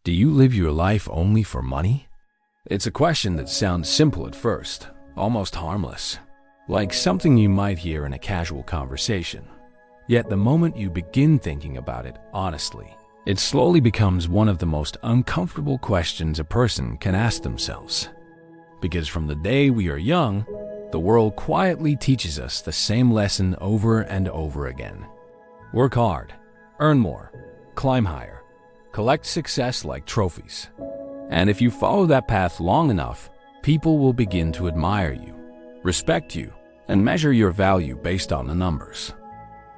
Do you live your life only for money? It's a question that sounds simple at first, almost harmless, like something you might hear in a casual conversation. Yet the moment you begin thinking about it honestly, it slowly becomes one of the most uncomfortable questions a person can ask themselves. Because from the day we are young, the world quietly teaches us the same lesson over and over again. Work hard, earn more, climb higher, collect success like trophies. And if you follow that path long enough, people will begin to admire you, respect you, and measure your value based on the numbers.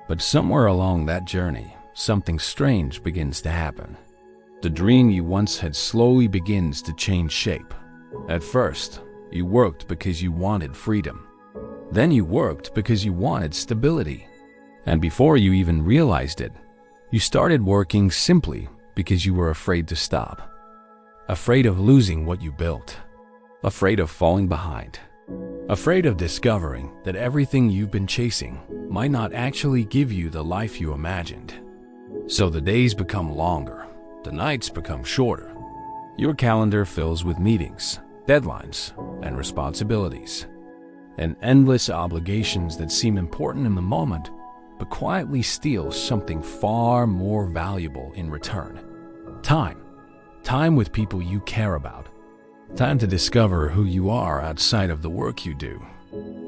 But somewhere along that journey, something strange begins to happen. The dream you once had slowly begins to change shape. At first, you worked because you wanted freedom. Then you worked because you wanted stability. And before you even realized it, you started working simply because you were afraid to stop. Afraid of losing what you built. Afraid of falling behind. Afraid of discovering that everything you've been chasing might not actually give you the life you imagined. So the days become longer, the nights become shorter. Your calendar fills with meetings, deadlines, and responsibilities, and endless obligations that seem important in the moment, but quietly steal something far more valuable in return. Time. Time with people you care about. Time to discover who you are outside of the work you do.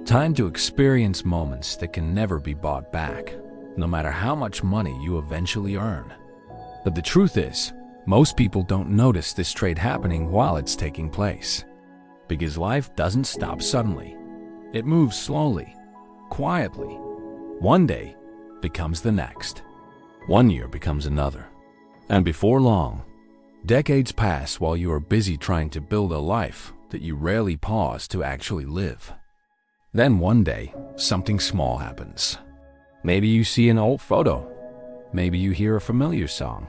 Time to experience moments that can never be bought back, no matter how much money you eventually earn. But the truth is, most people don't notice this trade happening while it's taking place. Because life doesn't stop suddenly. It moves slowly, quietly. One day becomes the next. 1 year becomes another. And before long, decades pass while you are busy trying to build a life that you rarely pause to actually live. Then one day, something small happens. Maybe you see an old photo. Maybe you hear a familiar song.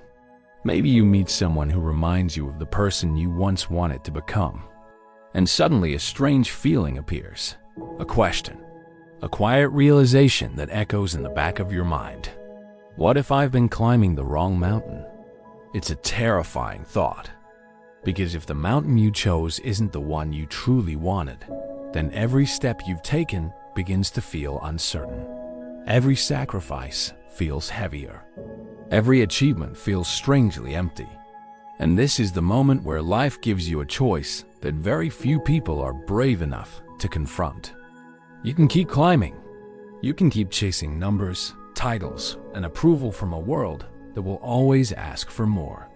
Maybe you meet someone who reminds you of the person you once wanted to become. And suddenly a strange feeling appears. A question. A quiet realization that echoes in the back of your mind. What if I've been climbing the wrong mountain? It's a terrifying thought. Because if the mountain you chose isn't the one you truly wanted, then every step you've taken begins to feel uncertain. Every sacrifice feels heavier. Every achievement feels strangely empty. And this is the moment where life gives you a choice that very few people are brave enough to confront. You can keep climbing. You can keep chasing numbers, titles, and approval from a world that will always ask for more.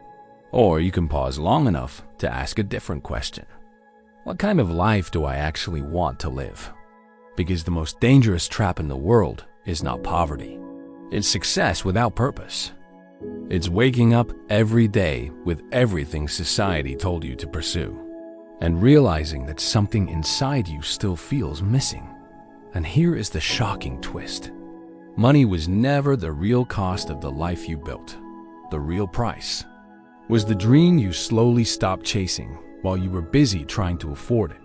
Or you can pause long enough to ask a different question. What kind of life do I actually want to live? Because the most dangerous trap in the world is not poverty. It's success without purpose. It's waking up every day with everything society told you to pursue, and realizing that something inside you still feels missing. And here is the shocking twist. Money was never the real cost of the life you built. The real price was the dream you slowly stopped chasing while you were busy trying to afford it.